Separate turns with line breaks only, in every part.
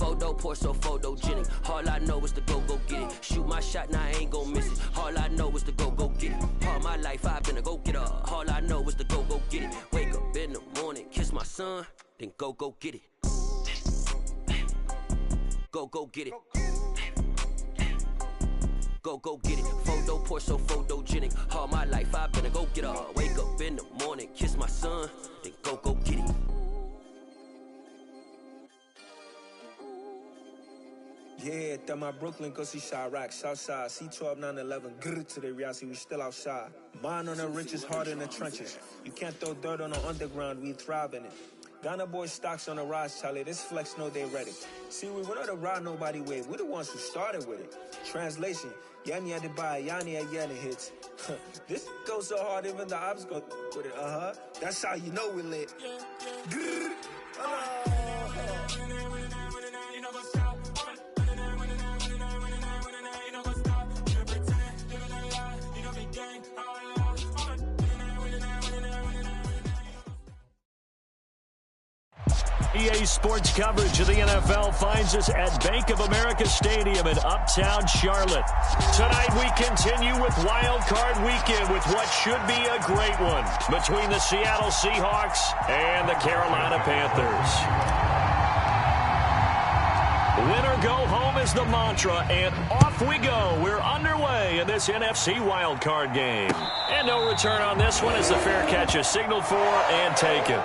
Photo poor, so photogenic. All I know is to go get it. Shoot my shot, now I ain't gon' miss it. All I know is to go get it. All my life I've been a go-getter. All I know is to go get it. Wake up in the morning, kiss my son, then go get it. Go get it. Go get it. Photo poor, so photogenic. All my life I've been a go-getter. Wake up in the morning, kiss my son, then go get it.
Yeah, that my Brooklyn, go see Chirac, Southside, C12, 911, grr to the reality, we still outside. Mine on the riches, hard in the trenches. You can't throw dirt on the underground, we thrive in it. Ghana boys stocks on the rise, Charlie, this flex know they ready. See, we went on the ride nobody wave, we the ones who started with it. Translation, Yanni had to buy, Yanni had Yanni hits. This goes so hard, even the ops go with it, That's how you know we lit. Grr,
EA Sports coverage of the NFL finds us at Bank of America Stadium in Uptown Charlotte. Tonight we continue with Wild Card Weekend with what should be a great one between the Seattle Seahawks and the Carolina Panthers. Winner go home is the mantra, and off we go. We're underway in this NFC Wild Card game. And no return on this one as the fair catch is signaled for and taken.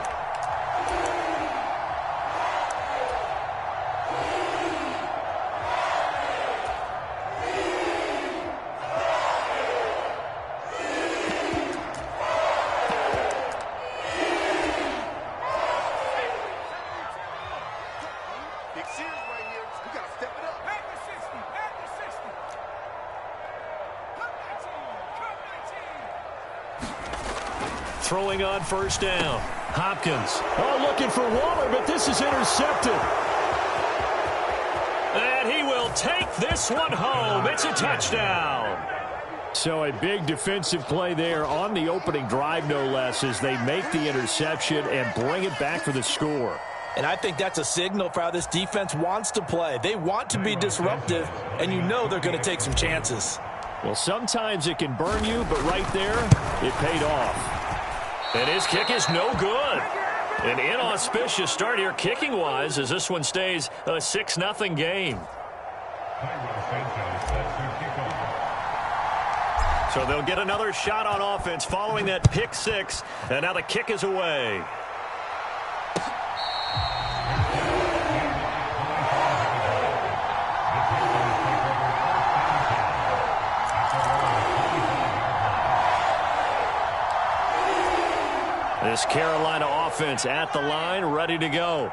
Throwing on first down. Hopkins. Oh, looking for Waller, but this is intercepted. And he will take this one home. It's a touchdown. So a big defensive play there on the opening drive, no less, as they make the interception and bring it back for the score.
And I think that's a signal for how this defense wants to play. They want to be disruptive, and you know they're going to take some chances.
Well, sometimes it can burn you, but right there, it paid off. And his kick is no good. An inauspicious start here kicking-wise as this one stays a 6-0 game. So they'll get another shot on offense following that pick six, and now the kick is away. This Carolina offense at the line, ready to go.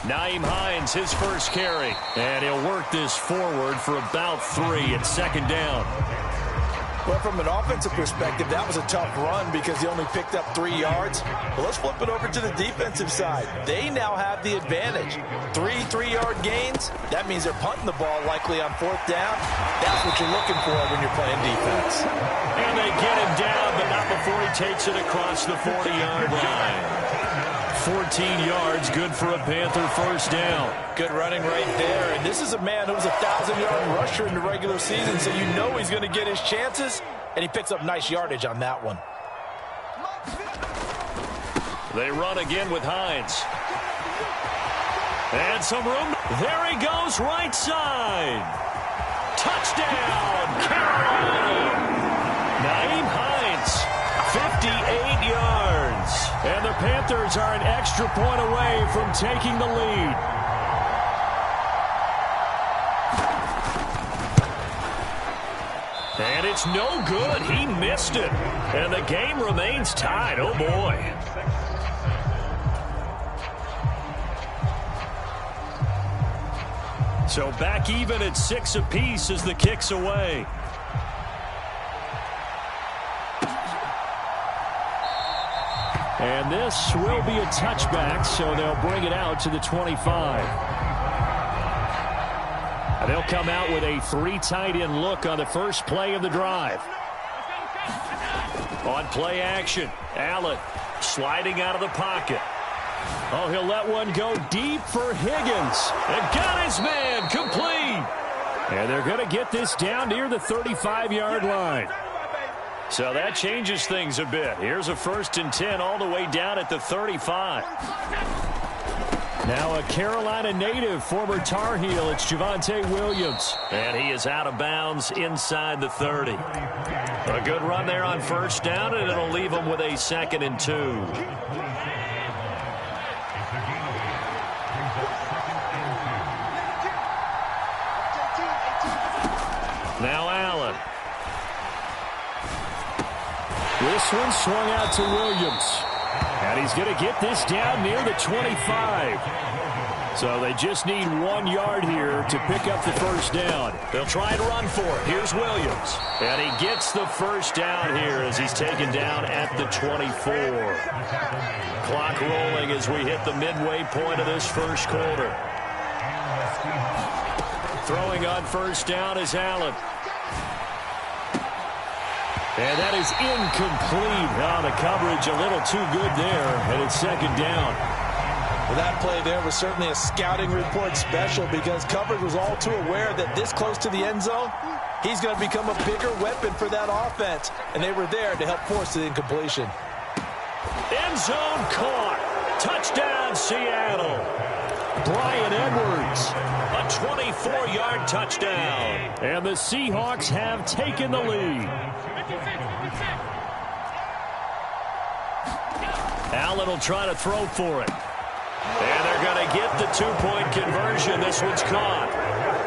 Nyheim Hines, his first carry. And he'll work this forward for about 3 at second down.
Well, from an offensive perspective, that was a tough run because he only picked up 3 yards. But let's flip it over to the defensive side. They now have the advantage. 3 3-yard gains. That means they're punting the ball likely on 4th down. That's what you're looking for when you're playing defense.
And they get him down, but not before he takes it across the 40-yard line. 14 yards, good for a Panther first down.
Good running right there. And this is a man who was a 1,000-yard rusher in the regular season, so you know he's going to get his chances, and he picks up nice yardage on that one.
They run again with Hines. And some room. There he goes, right side. Touchdown, Carolina. Nyheim Hines, 58 yards. And the Panthers are an extra point away from taking the lead. And it's no good. He missed it. And the game remains tied. Oh, boy. So back even at 6 apiece as the kick's away. And this will be a touchback, so they'll bring it out to the 25. And they'll come out with a 3 tight end look on the first play of the drive. On play action, Allen sliding out of the pocket. Oh, he'll let one go deep for Higgins. And got his man complete. And they're going to get this down near the 35-yard line. So that changes things a bit. Here's a 1st and 10 all the way down at the 35. Now a Carolina native, former Tar Heel, it's Javonte Williams. And he is out of bounds inside the 30. A good run there on 1st down, and it'll leave him with a 2nd and 2. Now Allen. This one swung out to Williams. And he's going to get this down near the 25. So they just need 1 yard here to pick up the 1st down. They'll try and run for it. Here's Williams. And he gets the 1st down here as he's taken down at the 24. Clock rolling as we hit the midway point of this 1st quarter. Throwing on 1st down is Allen. And that is incomplete. Oh, the coverage a little too good there, and it's 2nd down.
Well, that play there was certainly a scouting report special because coverage was all too aware that this close to the end zone, he's going to become a bigger weapon for that offense, and they were there to help force the incompletion.
End zone caught. Touchdown, Seattle. Bryan Edwards, a 24-yard touchdown. And the Seahawks have taken the lead. Allen will try to throw for it. And they're going to get the 2-point conversion. This one's caught.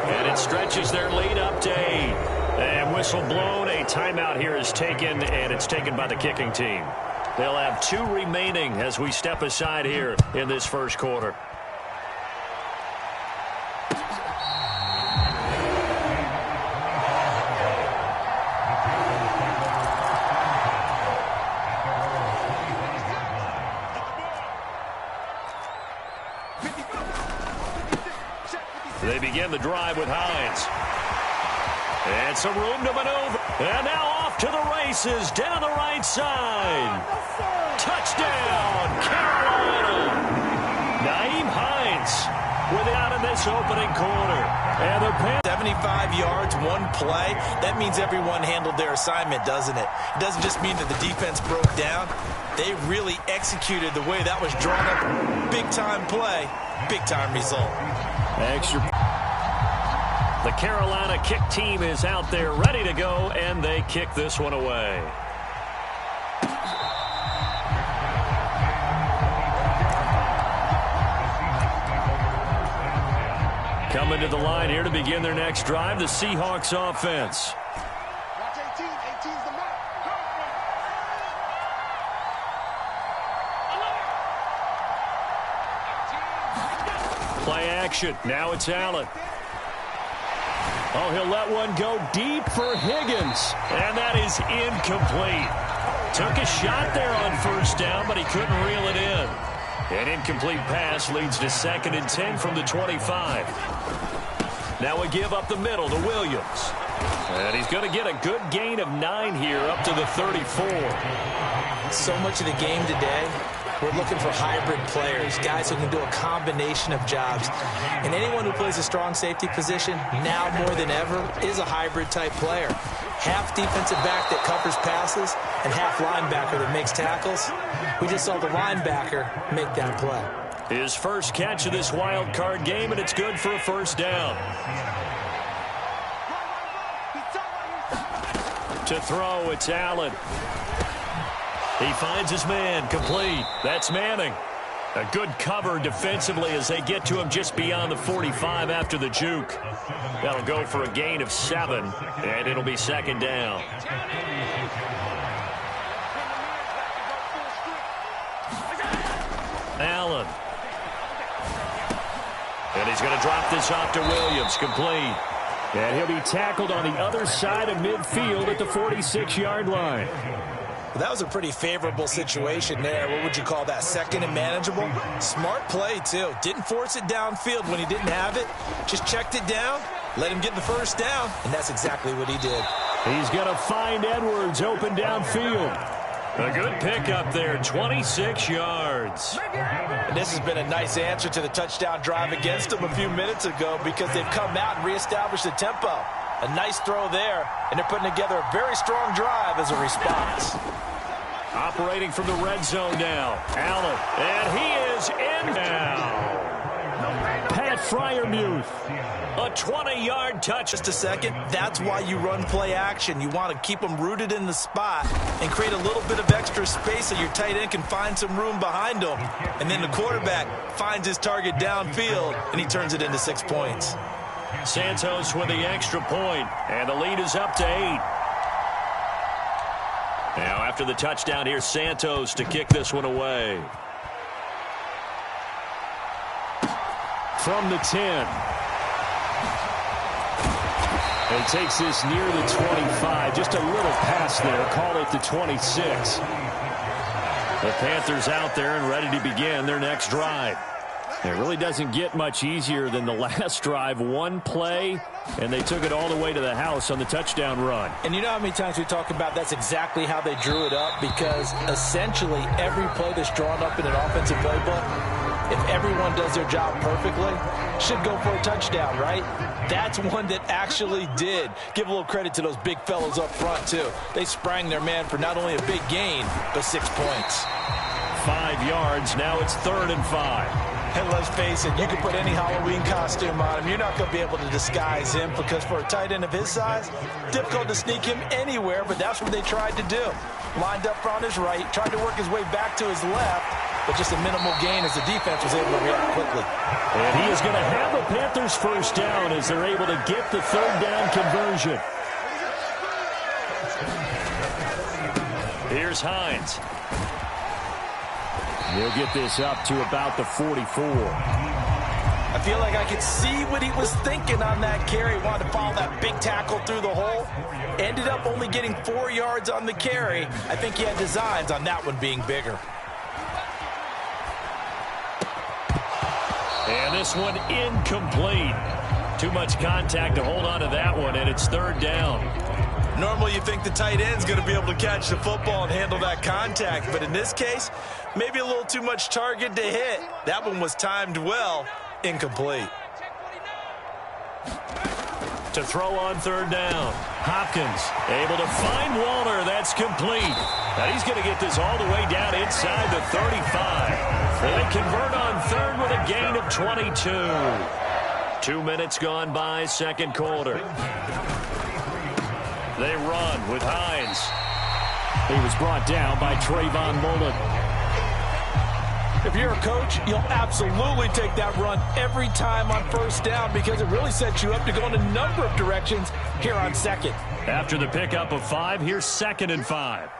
And it stretches their lead up to 8. And whistle blown. A timeout here is taken, and it's taken by the kicking team. They'll have 2 remaining as we step aside here in this 1st quarter. They begin the drive with Hines. And some room to maneuver. And now off to the races down the right side. Touchdown, Carolina. Nyheim Hines with it out in this opening quarter. And the
75 yards, 1 play. That means everyone handled their assignment, doesn't it? It doesn't just mean that the defense broke down. They really executed the way that was drawn up. Big-time play, big-time result.
Extra. The Carolina kick team is out there ready to go, and they kick this one away. Coming to the line here to begin their next drive, the Seahawks offense. Play action. Now it's Allen. Oh, he'll let one go deep for Higgins. And that is incomplete. Took a shot there on 1st down, but he couldn't reel it in. An incomplete pass leads to 2nd and 10 from the 25. Now we give up the middle to Williams. And he's going to get a good gain of 9 here up to the 34.
So much of the game today, we're looking for hybrid players, guys who can do a combination of jobs. And anyone who plays a strong safety position, now more than ever, is a hybrid-type player. Half defensive back that covers passes and half linebacker that makes tackles. We just saw the linebacker make that play.
His first catch of this wild card game, and it's good for a 1st down. To throw, it's Allen. He finds his man, complete. That's Manning. A good cover defensively as they get to him just beyond the 45 after the juke. That'll go for a gain of 7, and it'll be 2nd down. Allen. And he's going to drop this off to Williams, complete. And he'll be tackled on the other side of midfield at the 46-yard line.
Well, that was a pretty favorable situation there. What would you call that? 2nd and manageable? Smart play, too. Didn't force it downfield when he didn't have it. Just checked it down, let him get the 1st down, and that's exactly what he did.
He's going to find Edwards open downfield. A good pickup there, 26 yards.
And this has been a nice answer to the touchdown drive against them a few minutes ago because they've come out and reestablished the tempo. A nice throw there, and they're putting together a very strong drive as a response.
Operating from the red zone now. Allen, and he is in now. Pat Freiermuth, a 20-yard touch.
Just a second, that's why you run play action. You want to keep them rooted in the spot and create a little bit of extra space so your tight end can find some room behind them. And then the quarterback finds his target downfield, and he turns it into 6 points.
Santos with the extra point, and the lead is up to 8. Now, after the touchdown, here's Santos to kick this one away. From the 10. And takes this near the 25. Just a little pass there. Call it the 26. The Panthers out there and ready to begin their next drive. It really doesn't get much easier than the last drive. One play, and they took it all the way to the house on the touchdown run.
And you know how many times we talk about that's exactly how they drew it up? Because essentially every play that's drawn up in an offensive playbook, if everyone does their job perfectly, should go for a touchdown, right? That's one that actually did. Give a little credit to those big fellows up front, too. They sprang their man for not only a big gain, but 6 points.
5 yards. Now it's 3rd and 5.
And let's face it, you can put any Halloween costume on him. You're not going to be able to disguise him because for a tight end of his size, difficult to sneak him anywhere, but that's what they tried to do. Lined up on his right, tried to work his way back to his left, but just a minimal gain as the defense was able to react quickly.
And he is going to have the Panthers first down as they're able to get the 3rd down conversion. Here's Hines. He'll get this up to about the 44.
I feel like I could see what he was thinking on that carry. Wanted to follow that big tackle through the hole. Ended up only getting 4 yards on the carry. I think he had designs on that one being bigger.
And this one incomplete. Too much contact to hold on to that one, and it's 3rd down.
Normally you think the tight end's going to be able to catch the football and handle that contact, but in this case, maybe a little too much target to hit. That one was timed well, incomplete.
To throw on 3rd down. Hopkins able to find Waller. That's complete. Now he's going to get this all the way down inside the 35. They convert on 3rd with a gain of 22. 2 minutes gone by, 2nd quarter. They run with Hines. He was brought down by Trayvon Mullen.
If you're a coach, you'll absolutely take that run every time on 1st down because it really sets you up to go in a number of directions here on 2nd.
After the pickup of 5, here's 2nd and 5.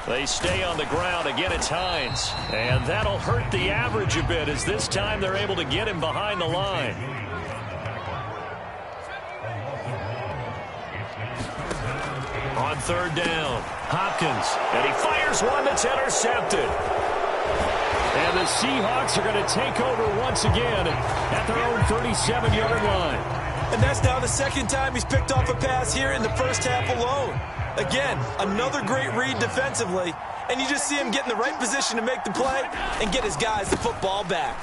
They stay on the ground. Again, it's Hines. And that'll hurt the average a bit as this time they're able to get him behind the line. On 3rd down, Hopkins. And he fires one that's intercepted. And the Seahawks are going to take over once again at their own 37-yard line.
And that's now the 2nd time he's picked off a pass here in the 1st half alone. Again, another great read defensively, and you just see him get in the right position to make the play and get his guys the football back.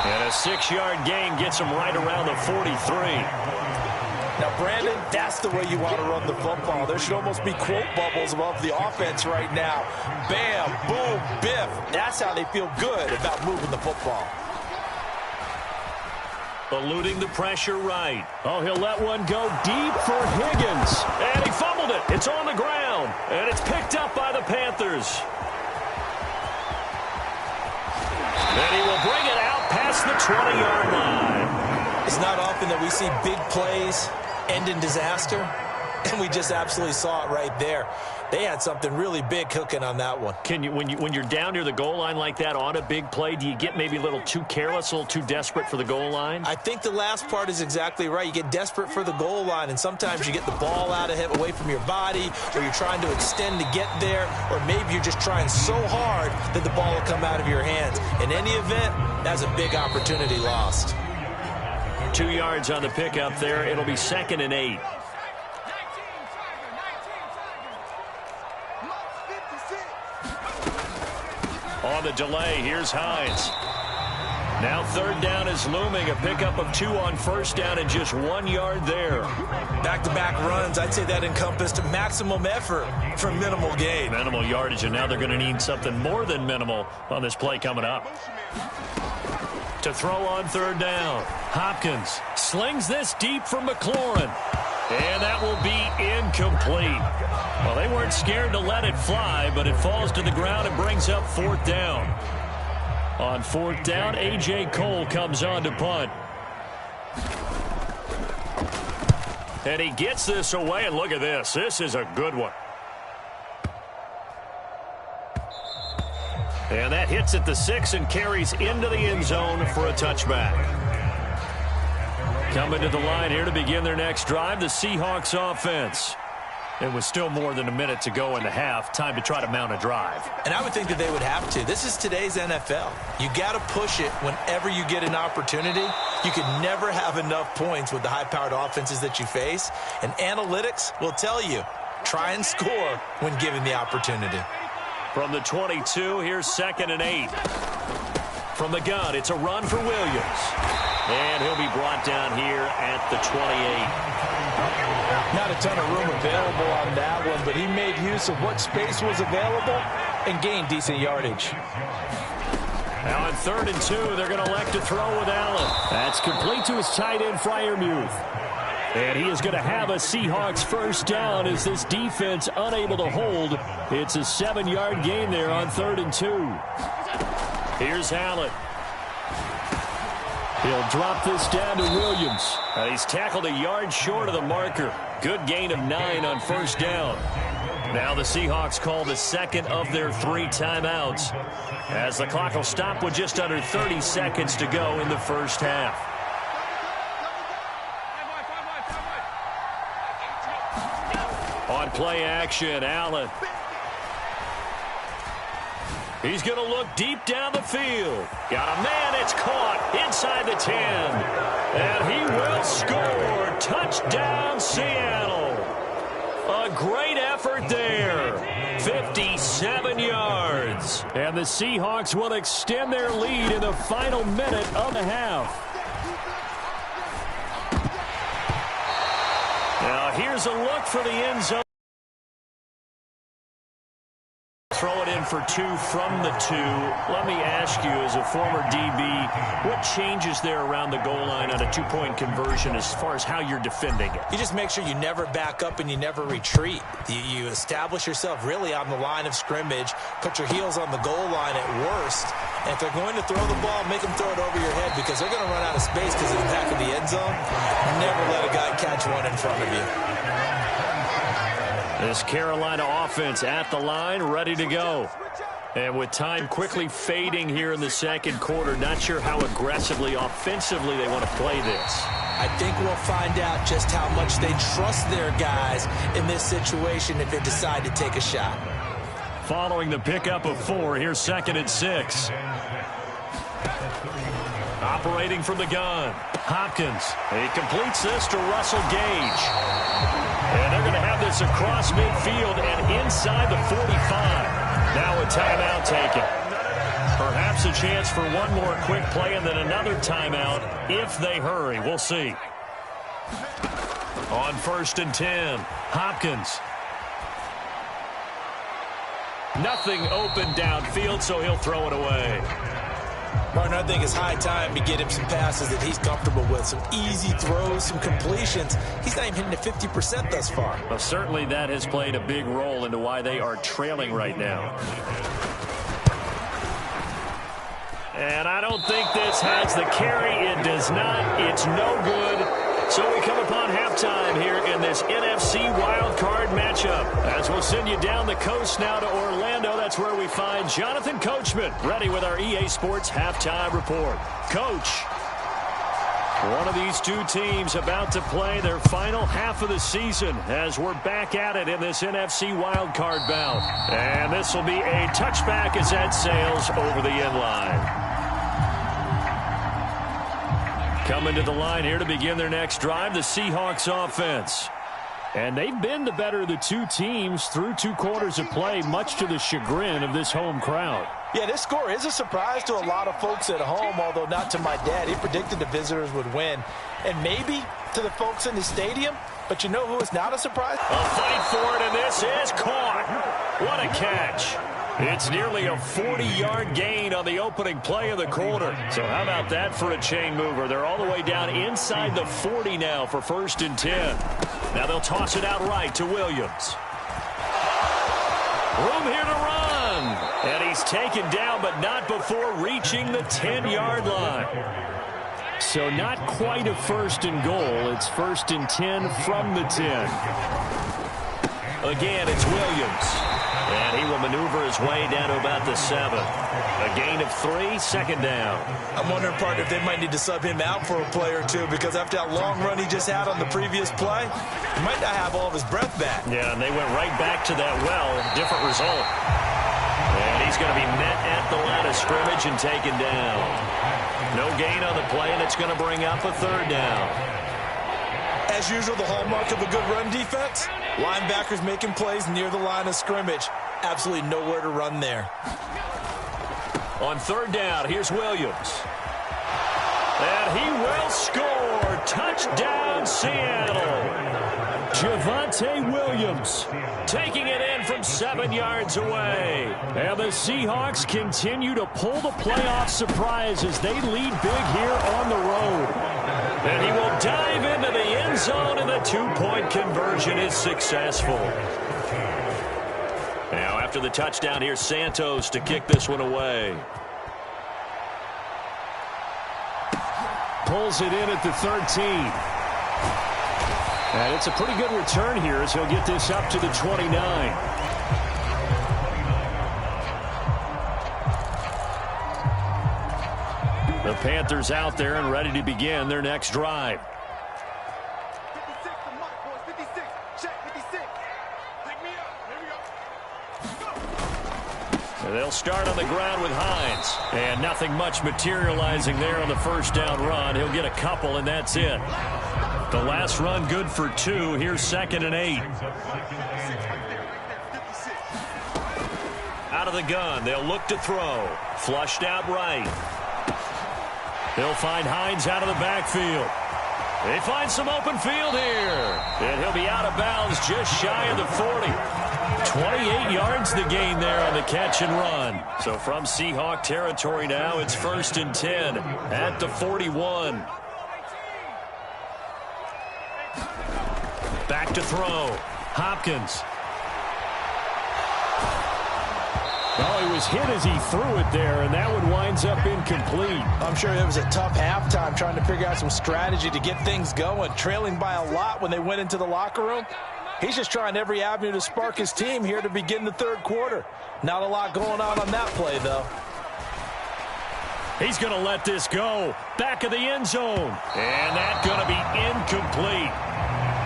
And a 6-yard gain gets him right around the 43.
Now, Brandon, that's the way you want to run the football. There should almost be quote bubbles above the offense right now. Bam, boom, biff. That's how they feel good about moving the football.
Eluding the pressure right. Oh, he'll let one go deep for Higgins. And he fumbled it. It's on the ground. And it's picked up by the Panthers. And he will bring it out past the 20-yard line.
It's not often that we see big plays end in disaster, and we just absolutely saw it right there. They had something really big cooking on that one.
Can you, when you're down near the goal line like that on a big play, do you get maybe a little too careless, a little too desperate for the goal line?
I think the last part is exactly right. You get desperate for the goal line, and sometimes you get the ball out of him away from your body, or you're trying to extend to get there, or maybe you're just trying so hard that the ball will come out of your hands. In any event, that's a big opportunity lost.
2 yards on the pickup there. It'll be 2nd and 8. On the delay, here's Hines. Now third down is looming. A pickup of 2 on first down and just 1 yard there.
Back-to-back runs, I'd say that encompassed maximum effort for minimal gain.
Minimal yardage, and now they're going to need something more than minimal on this play coming up. To throw on third down, Hopkins slings this deep for McLaurin. And that will be incomplete. Well, they weren't scared to let it fly, but it falls to the ground and brings up fourth down. On fourth down, A.J. Cole comes on to punt. And he gets this away, and look at this. This is a good one. And that hits at the 6 and carries into the end zone for a touchback. Coming to the line here to begin their next drive, the Seahawks offense. It was still more than a minute to go in the half. Time to try to mount a drive.
And I would think that they would have to. This is today's NFL. You got to push it whenever you get an opportunity. You can never have enough points with the high-powered offenses that you face. And analytics will tell you, try and score when given the opportunity.
From the 22, here's 2nd and 8. From the gun, it's a run for Williams. And he'll be brought down here at the 28.
Not a ton of room available on that one, but he made use of what space was available and gained decent yardage.
Now on 3rd and 2, they're going to elect to throw with Allen. That's complete to his tight end, Freiermuth. And he is going to have a Seahawks first down as this defense unable to hold. It's a 7-yard gain there on 3rd and 2. Here's Allen. He'll drop this down to Williams. He's tackled a yard short of the marker. Good gain of 9 on first down. Now the Seahawks call the second of their 3 timeouts, as the clock will stop with just under 30 seconds to go in the first half. On play action, Allen. He's going to look deep down the field. Got a man, it's caught inside the 10. And he will score. Touchdown, Seattle. A great effort there. 57 yards. And the Seahawks will extend their lead in the final minute of the half. Now here's a look for the end zone. Throw it in for 2 from the 2. Let me ask you, as a former DB, what changes there around the goal line on a 2-point conversion as far as how you're defending it?
You just make sure you never back up and you never retreat. You establish yourself really on the line of scrimmage, put your heels on the goal line at worst, and if they're going to throw the ball, make them throw it over your head because they're going to run out of space because of the back of the end zone. Never let a guy catch one in front of you.
This Carolina offense at the line, ready to go. And with time quickly fading here in the second quarter, not sure how aggressively, offensively they want to play this.
I think we'll find out just how much they trust their guys in this situation if they decide to take a shot.
Following the pickup of 4, here's 2nd and 6. Operating from the gun, Hopkins. He completes this to Russell Gage. And they're going to have this across midfield and inside the 45. Now a timeout taken. Perhaps a chance for one more quick play and then another timeout if they hurry. We'll see. On 1st and 10, Hopkins. Nothing open downfield, so he'll throw it away.
Partner, I think it's high time to get him some passes that he's comfortable with. Some easy throws, some completions. He's not even hitting at 50% thus far.
Well, certainly that has played a big role into why they are trailing right now. And I don't think this has the carry. It does not. It's no good. So we come upon halftime here in this NFC wildcard matchup. As we'll send you down the coast now to Orlando, that's where we find Jonathan Coachman ready with our EA Sports halftime report. Coach, one of these 2 teams about to play their final half of the season as we're back at it in this NFC wildcard bout. And this will be a touchback as that sails over the end line. Coming to the line here to begin their next drive, the Seahawks offense. And they've been the better of the 2 teams through 2 quarters of play, much to the chagrin of this home crowd.
Yeah, this score is a surprise to a lot of folks at home, although not to my dad. He predicted the visitors would win. And maybe to the folks in the stadium, but you know who is not a surprise?
A fight for it, and this is caught. What a catch. It's nearly a 40-yard gain on the opening play of the quarter. So how about that for a chain mover? They're all the way down inside the 40 now for 1st and 10. Now they'll toss it out right to Williams. Room here to run. And he's taken down, but not before reaching the 10-yard line. So not quite a 1st and goal. It's 1st and 10 from the 10. Again, it's Williams. And he will maneuver his way down to about the 7. A gain of 3, 2nd down.
I'm wondering, partner, if they might need to sub him out for a play or two, because after that long run he just had on the previous play, he might not have all of his breath back.
Yeah, and they went right back to that well. Different result. And he's going to be met at the line of scrimmage and taken down. No gain on the play, and it's going to bring up a 3rd down.
As usual, the hallmark of a good run defense, linebackers making plays near the line of scrimmage. Absolutely nowhere to run there.
On 3rd down, here's Williams. And he will score. Touchdown, Seattle. Javonte Williams taking it in from 7 yards away. And the Seahawks continue to pull the playoff surprise as they lead big here on the road. And he will dive into the end zone, and the 2-point conversion is successful. Now, after the touchdown, here's Santos to kick this one away. Pulls it in at the 13. And it's a pretty good return here as he'll get this up to the 29. The Panthers out there and ready to begin their next drive.
56, the mark, boys. 56. Check 56. Pick me up. Here we go.
And they'll start on the ground with Hines. And nothing much materializing there on the 1st down run. He'll get a couple, and that's it. The last run good for 2. Here's 2nd and 8. Out of the gun. They'll look to throw. Flushed out right. They'll find Hines out of the backfield. They find some open field here. And he'll be out of bounds just shy of the 40. 28 yards the gain there on the catch and run. So from Seahawk territory now, it's 1st and 10 at the 41. Back to throw. Hopkins. Well, he was hit as he threw it there, and that one winds up incomplete.
I'm sure it was a tough halftime trying to figure out some strategy to get things going, trailing by a lot when they went into the locker room. He's just trying every avenue to spark his team here to begin the 3rd quarter. Not a lot going on that play, though.
He's going to let this go. Back of the end zone. And that's going to be incomplete.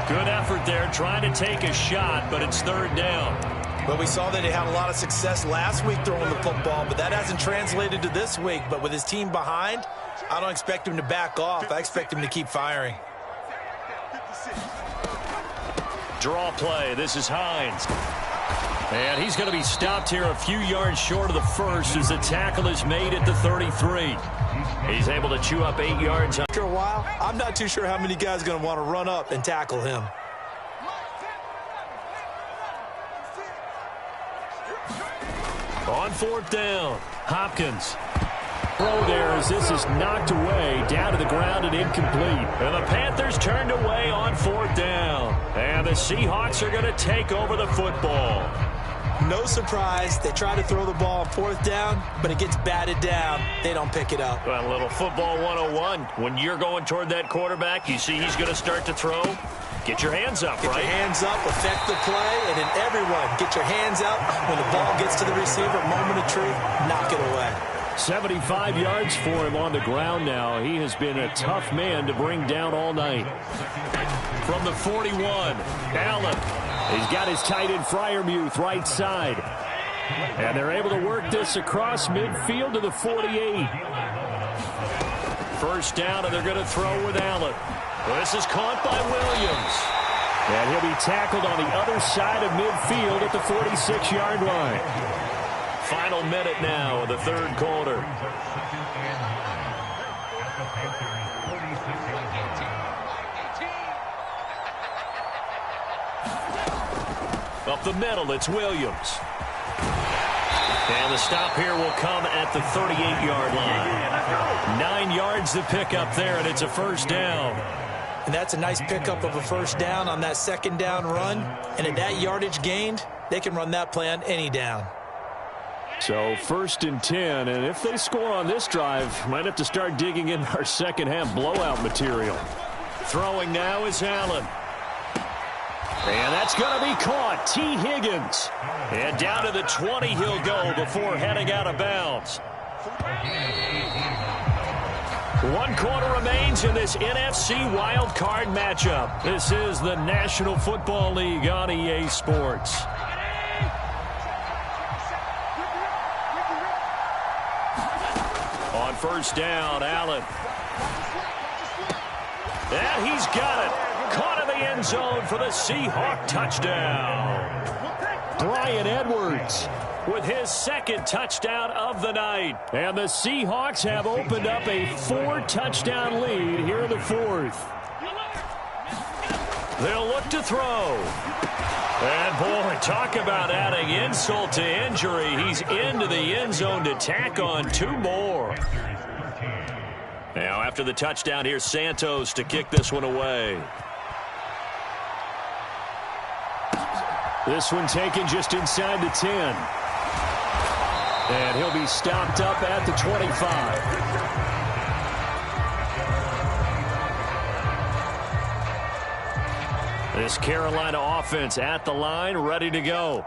Good effort there trying to take a shot, but it's 3rd down.
Well, we saw that he had a lot of success last week throwing the football, but that hasn't translated to this week. But with his team behind, I don't expect him to back off. I expect him to keep firing.
Draw play. This is Hines. And he's going to be stopped here a few yards short of the 1st as the tackle is made at the 33. He's able to chew up 8 yards.
After a while, I'm not too sure how many guys are going to want to run up and tackle him.
On 4th down, Hopkins. Throw there as this is knocked away, down to the ground and incomplete. And the Panthers turned away on 4th down. And the Seahawks are going to take over the football.
No surprise, they try to throw the ball on 4th down, but it gets batted down. They don't pick it up.
Well, a little football 101. When you're going toward that quarterback, you see he's going to start to throw. Get your hands up,
right? Get your hands up, affect the play, and then everyone get your hands up. When the ball gets to the receiver, moment of truth, knock it away.
75 yards for him on the ground now. He has been a tough man to bring down all night. From the 41, Allen. He's got his tight end Freiermuth right side. And they're able to work this across midfield to the 48. 1st down, and they're going to throw with Allen. This is caught by Williams. And he'll be tackled on the other side of midfield at the 46-yard line. Final minute now of the third quarter. Up the middle, it's Williams. And the stop here will come at the 38-yard line. 9 yards to pick up there, and it's a first down.
And that's a nice pickup of a first down on that second down run. And at that yardage gained, they can run that play on any down.
So 1st and 10, and if they score on this drive, might have to start digging in our second half blowout material. Throwing now is Allen. And that's going to be caught. T. Higgins. And down to the 20 he'll go before heading out of bounds. 1 quarter remains in this NFC wild card matchup. This is the National Football League on EA Sports. On first down, Allen. And he's got it. Caught in the end zone for the Seahawk touchdown. Bryan Edwards with his second touchdown of the night. And the Seahawks have opened up a 4-touchdown lead here in the fourth. They'll look to throw. And, boy, talk about adding insult to injury. He's into the end zone to tack on 2 more. Now, after the touchdown, here's Santos to kick this one away. This one taken just inside the 10. And he'll be stopped up at the 25. This Carolina offense at the line, ready to go.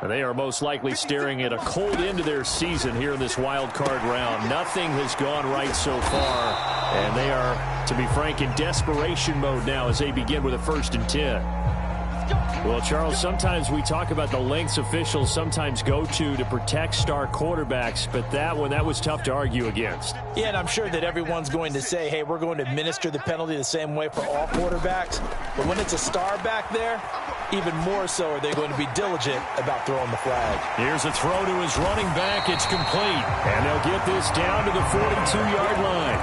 And they are most likely staring at a cold end to their season here in this wild card round. Nothing has gone right so far. And they are, to be frank, in desperation mode now as they begin with a 1st and 10. Well, Charles, sometimes we talk about the lengths officials sometimes go to protect star quarterbacks, but that was tough to argue against.
Yeah, and I'm sure that everyone's going to say, hey, we're going to administer the penalty the same way for all quarterbacks. But when it's a star back there, even more so are they going to be diligent about throwing the flag.
Here's a throw to his running back. It's complete. And they'll get this down to the 42-yard line.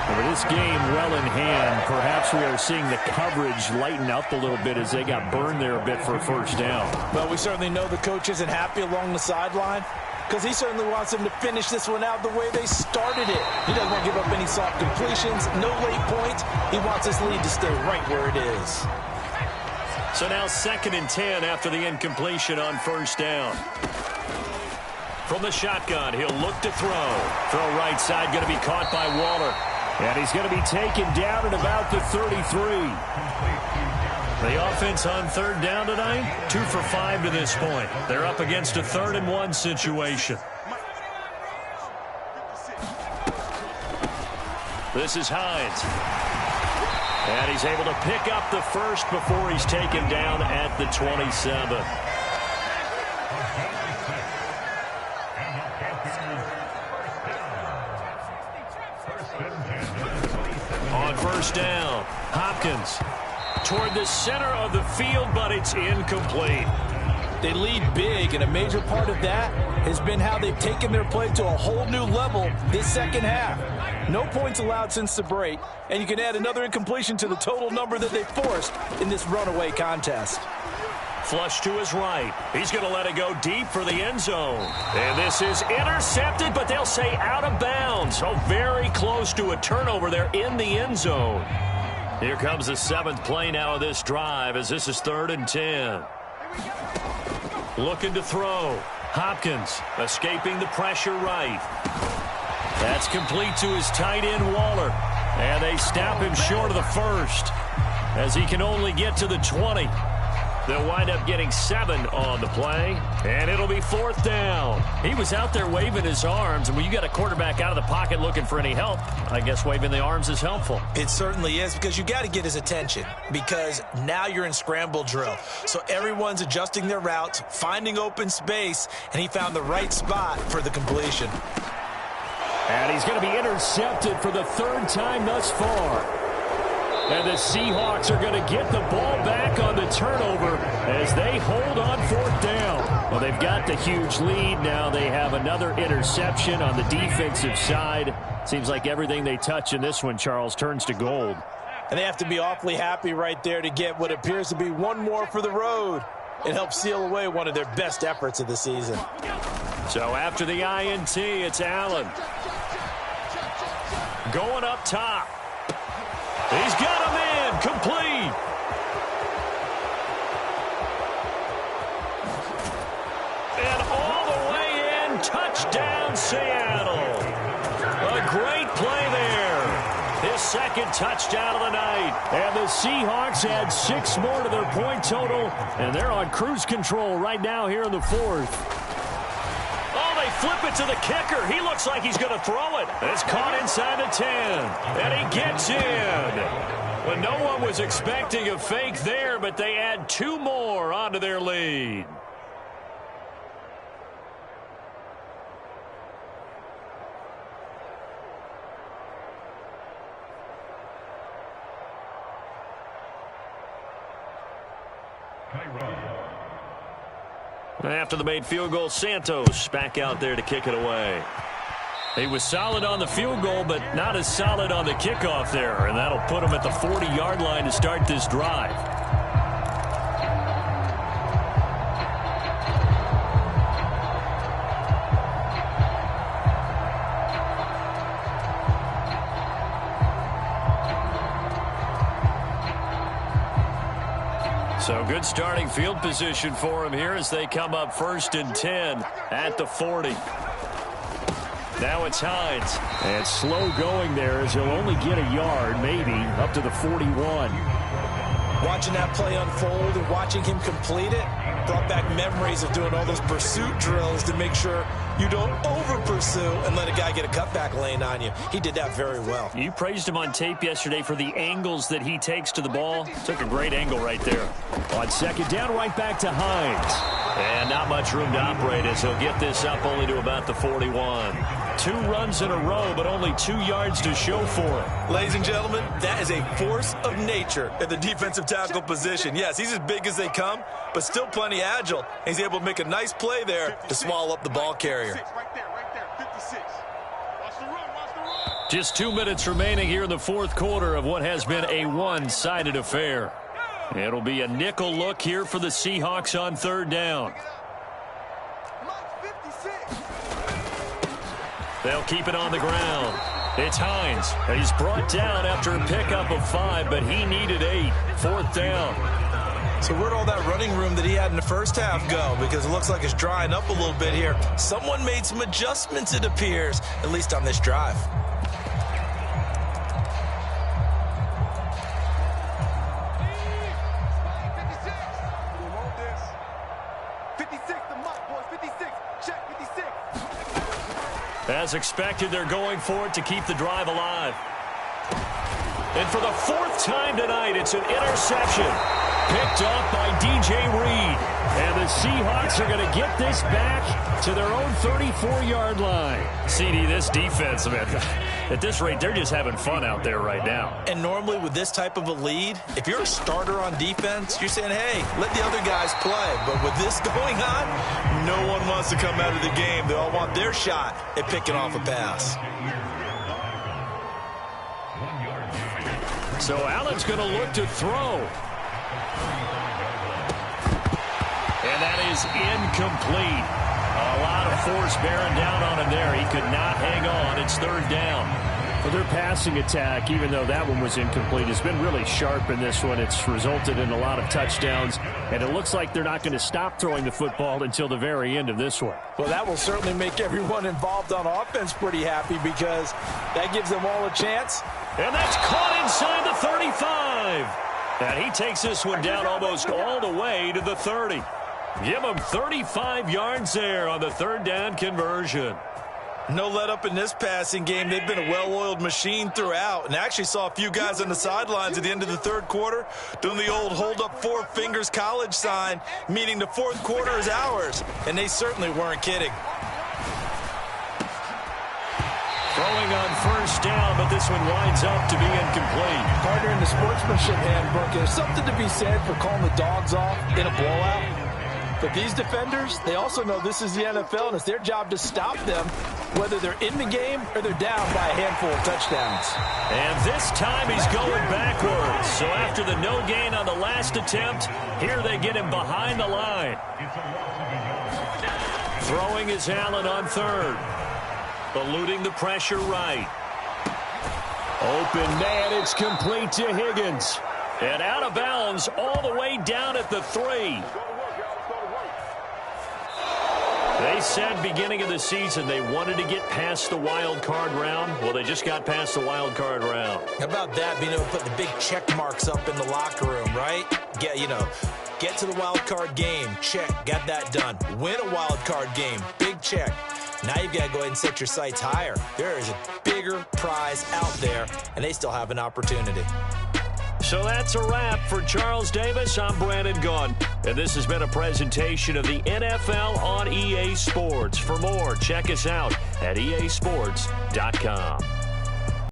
With this game well in hand, perhaps we are seeing the coverage lighten up a little bit as they got burned there a bit for a first down.
Well, we certainly know the coach isn't happy along the sideline because he certainly wants them to finish this one out the way they started it. He doesn't want to give up any soft completions, no late points. He wants his lead to stay right where it is.
So now 2nd and 10 after the incompletion on first down. From the shotgun, he'll look to throw. Throw right side, going to be caught by Waller. And he's going to be taken down at about the 33. The offense on 3rd down tonight, 2 for 5 to this point. They're up against a 3rd and 1 situation. This is Hines. And he's able to pick up the first before he's taken down at the 27. On first down, Hopkins toward the center of the field, but it's incomplete.
They lead big, and a major part of that has been how they've taken their play to a whole new level this second half. No points allowed since the break, and you can add another incompletion to the total number that they forced in this runaway contest.
Flush to his right. He's going to let it go deep for the end zone. And this is intercepted, but they'll say out of bounds. So very close to a turnover there in the end zone. Here comes the 7th play now of this drive as this is 3rd and 10. Looking to throw. Hopkins escaping the pressure right. That's complete to his tight end, Waller. And they stop him short of the first as he can only get to the 20. They'll wind up getting 7 on the play, and it'll be 4th down. He was out there waving his arms, and when you got a quarterback out of the pocket looking for any help, I guess waving the arms is helpful.
It certainly is, because you got to get his attention, because now you're in scramble drill. So everyone's adjusting their routes, finding open space, and he found the right spot for the completion.
And he's going to be intercepted for the 3rd time thus far. And the Seahawks are going to get the ball back on the turnover as they hold on 4th down. Well, they've got the huge lead. Now they have another interception on the defensive side. Seems like everything they touch in this one, Charles, turns to gold.
And they have to be awfully happy right there to get what appears to be one more for the road. It helps seal away one of their best efforts of the season.
So after the INT, it's Allen. Going up top. He's got him in. Complete. And all the way in. Touchdown, Seattle. A great play there. His second touchdown of the night. And the Seahawks add 6 more to their point total. And they're on cruise control right now here in the 4th. Oh, they flip it to the kicker. He looks like he's going to throw it. It's caught inside the 10. And he gets in. Well, no one was expecting a fake there, but they add 2 more onto their lead. After the made field goal, Santos back out there to kick it away. He was solid on the field goal, but not as solid on the kickoff there, and that'll put him at the 40-yard line to start this drive. So good starting field position for him here as they come up 1st and 10 at the 40. Now it's Hines. And slow going there as he'll only get a yard, maybe, up to the 41.
Watching that play unfold and watching him complete it brought back memories of doing all those pursuit drills to make sure you don't over-pursue and let a guy get a cutback lane on you. He did that very well.
You praised him on tape yesterday for the angles that he takes to the ball. Took a great angle right there. On 2nd down, right back to Hines. And not much room to operate as he'll get this up only to about the 41. 2 runs in a row, but only 2 yards to show for it.
Ladies and gentlemen, that is a force of nature at the defensive tackle position. Yes, he's as big as they come, but still plenty agile. He's able to make a nice play there to swallow up the ball carrier.
Right there, 56. Watch the run, watch the run.
Just 2 minutes remaining here in the 4th quarter of what has been a one-sided affair. It'll be a nickel look here for the Seahawks on 3rd down. They'll keep it on the ground. It's Hines. He's brought down after a pickup of 5, but he needed 8. 4th down.
So where'd all that running room that he had in the first half go? Because it looks like it's drying up a little bit here. Someone made some adjustments, it appears, at least on this drive.
As expected, they're going for it to keep the drive alive. And for the 4th time tonight, it's an interception. Picked off by DJ Reed. And the Seahawks are going to get this back to their own 34-yard line. CD, this defense, man, at this rate, they're just having fun out there right now.
And normally with this type of a lead, if you're a starter on defense, you're saying, hey, let the other guys play. But with this going on, no one wants to come out of the game. They all want their shot at picking off a pass.
So Allen's going to look to throw. And that is incomplete. A lot of force bearing down on him there. He could not hang on. It's 3rd down. For their passing attack, even though that one was incomplete, has been really sharp in this one. It's resulted in a lot of touchdowns, and it looks like they're not going to stop throwing the football until the very end of this one.
Well, that will certainly make everyone involved on offense pretty happy because that gives them all a chance.
And that's caught inside the 35. And he takes this one down almost all the way to the 30. Give him 35 yards there on the 3rd down conversion.
No let up in this passing game. They've been a well-oiled machine throughout. And actually saw a few guys on the sidelines at the end of the 3rd quarter doing the old hold up 4 fingers college sign, meaning the 4th quarter is ours. And they certainly weren't kidding.
Throwing on first down, but this one winds up to be incomplete.
Partner, in the sportsmanship handbook, there's something to be said for calling the dogs off in a blowout. But these defenders, they also know this is the NFL, and it's their job to stop them, whether they're in the game or they're down by a handful of touchdowns.
And this time he's going backwards. So after the no gain on the last attempt, here they get him behind the line. Throwing is Allen on third. Eluding the pressure right. Open man, it's complete to Higgins. And out of bounds all the way down at the 3. They said beginning of the season they wanted to get past the wild card round. Well, they just got past the wild card round.
How about that, being able to put the big check marks up in the locker room, right? Get to the wild card game. Check. Got that done. Win a wild card game. Big check. Now you've got to go ahead and set your sights higher. There is a bigger prize out there, and they still have an opportunity.
So that's a wrap for Charles Davis. I'm Brandon Gaudin, and this has been a presentation of the NFL on EA Sports. For more, check us out at easports.com.